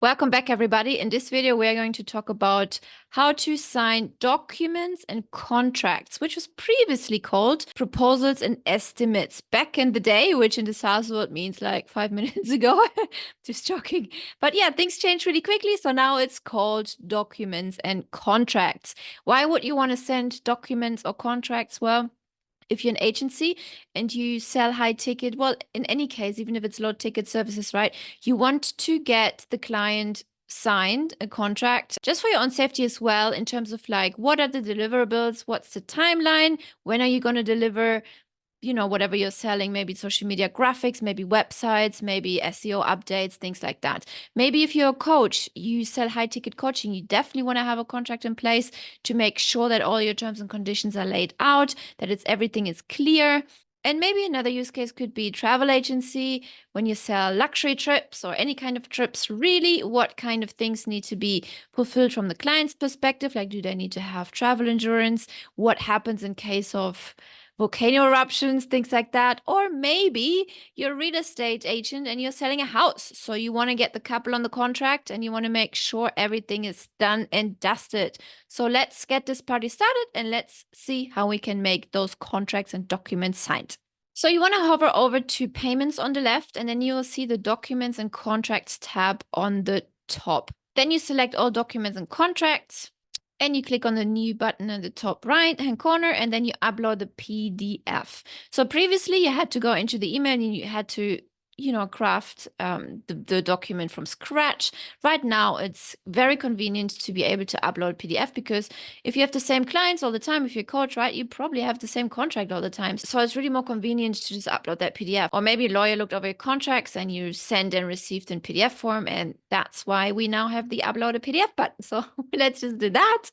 Welcome back, everybody. In this video, we are going to talk about how to sign documents and contracts, which was previously called proposals and estimates back in the day, which in the SaaS world means like 5 minutes ago. Just joking. But yeah, things change really quickly. So now it's called documents and contracts. Why would you want to send documents or contracts? Well, if you're an agency and you sell high ticket, well, in any case, even if it's low ticket services, right, you want to get the client signed a contract just for your own safety as well, in terms of like, what are the deliverables? What's the timeline? When are you going to deliver? Whatever you're selling, maybe social media graphics, maybe websites, maybe SEO updates, things like that. Maybe if you're a coach, you sell high ticket coaching, you definitely want to have a contract in place to make sure that all your terms and conditions are laid out, that everything is clear. And maybe another use case could be travel agency. When you sell luxury trips or any kind of trips, really, what kind of things need to be fulfilled from the client's perspective? Like, do they need to have travel insurance? What happens in case of volcano eruptions, things like that? Or maybe you're a real estate agent and you're selling a house. So you want to get the couple on the contract and you want to make sure everything is done and dusted. So let's get this party started and let's see how we can make those contracts and documents signed. So you want to hover over to payments on the left, and then you will see the documents and contracts tab on the top. Then you select all documents and contracts, and you click on the new button in the top right hand corner, and then you upload the PDF. So previously you had to go into the email and you had to craft the document from scratch. Right now, it's very convenient to be able to upload PDF, because if you have the same clients all the time, if you're a coach, right, you probably have the same contract all the time. So it's really more convenient to just upload that PDF. Or maybe a lawyer looked over your contracts and you send and received in PDF form. And that's why we now have the upload a PDF button. So let's just do that.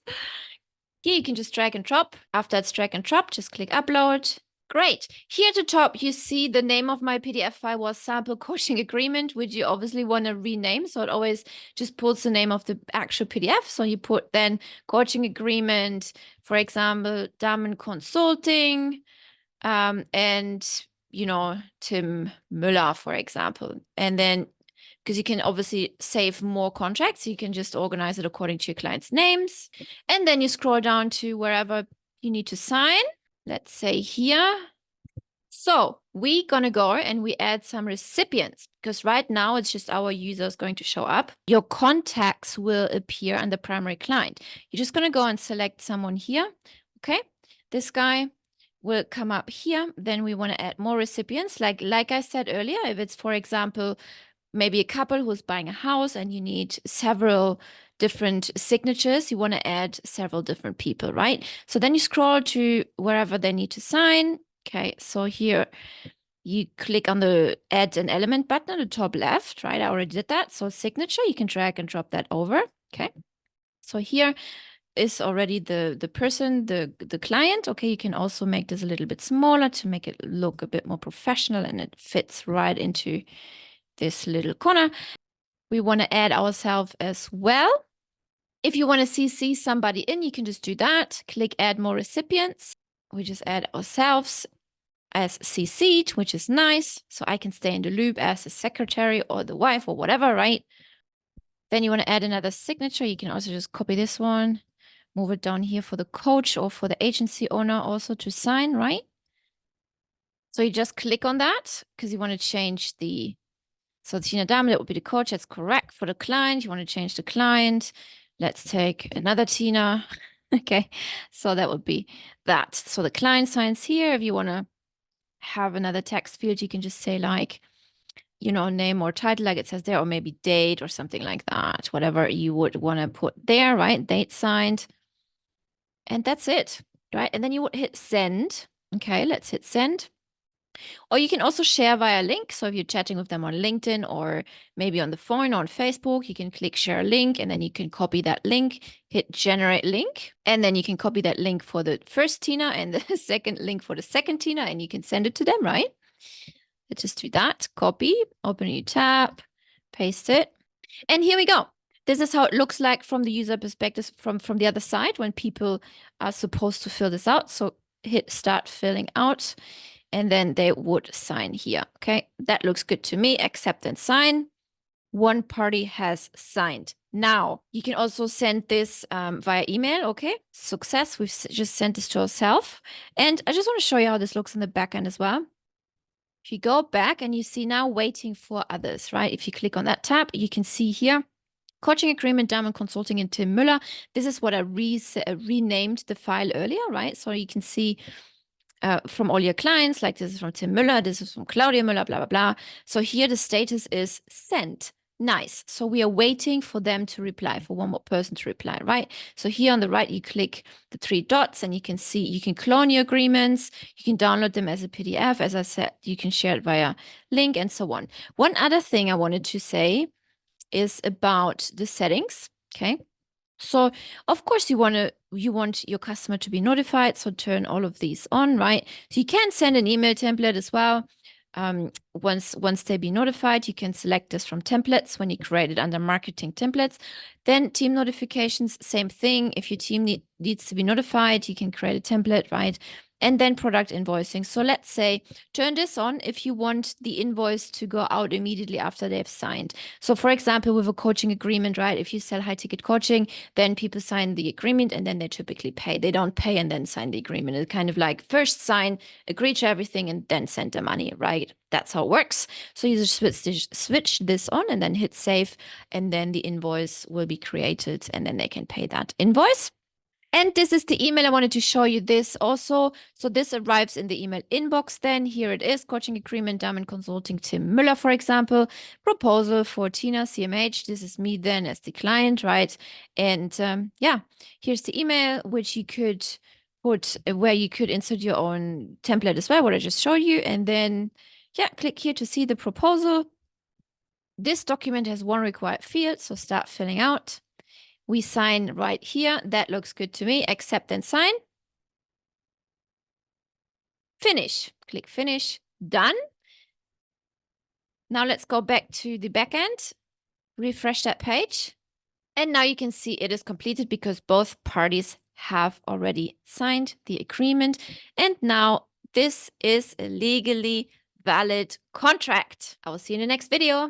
Here you can just drag and drop. After it's drag and drop, just click upload. Great. Here at the top, you see the name of my PDF file was sample coaching agreement, which you obviously want to rename. So it always just pulls the name of the actual PDF. So you put then coaching agreement, for example, Damen Consulting, and, Tim Müller, for example. And then, because you can obviously save more contracts, you can just organize it according to your clients' names. And then you scroll down to wherever you need to sign. Let's say here. So we're going to go and we add some recipients, because right now it's just our users going to show up. Your contacts will appear on the primary client. You're just going to go and select someone here. Okay. This guy will come up here. Then we want to add more recipients. Like I said earlier, if it's, for example, maybe a couple who's buying a house and you need several different signatures, you want to add several different people, right? So then you scroll to wherever they need to sign. Okay, so here you click on the add an element button on the top left, right? I already did that. So signature, you can drag and drop that over. Okay, so here is already the person, the client. Okay, you can also make this a little bit smaller to make it look a bit more professional, and it fits right into this little corner. We want to add ourselves as well. If you want to CC somebody in, you can just do that. Click add more recipients. We just add ourselves as CC'd, which is nice. So I can stay in the loop as the secretary or the wife or whatever, right? Then you want to add another signature. You can also just copy this one, move it down here for the coach or for the agency owner also to sign, right? So you just click on that because you want to change so Tina Damen, that would be the coach. That's correct. For the client, you want to change the client. Let's take another Tina. Okay, so that would be that. So the client signs here. If you want to have another text field, you can just say like, name or title like it says there, or maybe date or something like that. Whatever you would want to put there, right? Date signed. And that's it, right? And then you would hit send. Okay, let's hit send. Or you can also share via link. So if you're chatting with them on LinkedIn or maybe on the phone or on Facebook, you can click share a link, and then you can copy that link, hit generate link, and then you can copy that link for the first Tina and the second link for the second Tina, and you can send it to them, right? Let's just do that. Copy, open a new tab, paste it. And here we go. This is how it looks like from the user perspective from the other side when people are supposed to fill this out. So hit start filling out. And then they would sign here. Okay, that looks good to me. Accept and sign. one party has signed. Now, you can also send this via email, okay? Success, we've just sent this to ourselves. And I just want to show you how this looks in the back end as well. If you go back and you see now waiting for others, right? If you click on that tab, you can see here, coaching agreement, Diamond Consulting and Tim Müller. This is what I renamed the file earlier, right? So you can see from all your clients, like this is from Tim Müller, this is from Claudia Müller, blah, blah, blah. So here the status is sent. Nice. So we are waiting for them to reply, for one more person to reply, right? So here on the right, you click the 3 dots and you can see, you can clone your agreements, you can download them as a PDF. As I said, you can share it via link and so on. One other thing I wanted to say is about the settings, okay? So of course you want your customer to be notified. So turn all of these on, right? So you can send an email template as well. Once they be notified, you can select this from templates when you create it under marketing templates. Then team notifications, same thing. If your team needs to be notified, you can create a template, right? And then product invoicing. So let's say turn this on if you want the invoice to go out immediately after they've signed. So for example, with a coaching agreement, right? If you sell high ticket coaching, then people sign the agreement and then they typically pay. They don't pay and then sign the agreement. It's kind of like first sign, agree to everything, and then send the money, right? That's how it works. So you just switch this on and then hit save, and then the invoice will be created and then they can pay that invoice. And this is the email I wanted to show you this also. So this arrives in the email inbox then. Here it is, coaching agreement, Diamond Consulting, Tim Müller, for example. Proposal for Tina, CMH. This is me then as the client, right? And yeah, here's the email, which you could put where you could insert your own template as well, what I just showed you. And then, yeah, click here to see the proposal. This document has one required field, so start filling out. We sign right here. That looks good to me. Accept and sign. Finish. Click finish. Done. Now let's go back to the backend. Refresh that page. And now you can see it is completed because both parties have already signed the agreement. And now this is a legally valid contract. I will see you in the next video.